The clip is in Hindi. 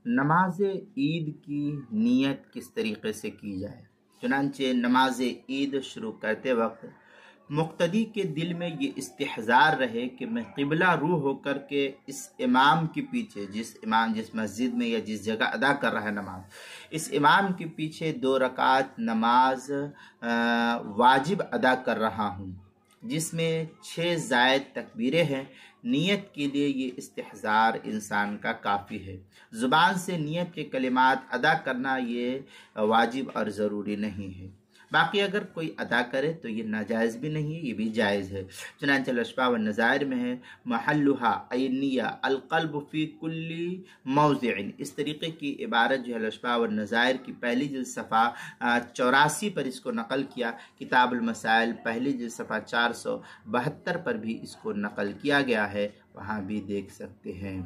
नमाज ईद की नीयत किस तरीके से की जाए। चुनांचे नमाज ईद शुरू करते वक्त मुक्तदी के दिल में ये इस्तिहज़ार रहे कि मैं क़िबला रू होकर के इस इमाम के पीछे, जिस मस्जिद में या जिस जगह अदा कर रहा है नमाज, इस इमाम के पीछे 2 रकात नमाज वाजिब अदा कर रहा हूँ, जिसमें 6 ज़ायद तकबीरें हैं। नीयत के लिए ये इस्तिहज़ार इंसान का काफ़ी है। ज़ुबान से नीयत के कलिमात अदा करना ये वाजिब और ज़रूरी नहीं है। बाकी अगर कोई अदा करे तो ये नाजायज़ भी नहीं है, ये भी जायज़ है। चुनांचे अल-अशफ़ा व नज़ाइर में है महल्लुहा अयनिया अलक़ल्ब फ़ी कुल्ली मौज़िइन। इस तरीके की इबारत जो है अल-अशफ़ा व नज़ाइर की पहली जिल्द सफ़ा 84 पर इसको नकल किया। किताबुल मसाइल पहली जिल्द सफ़ा 472 पर भी इसको नकल किया गया है, वहाँ भी देख सकते हैं।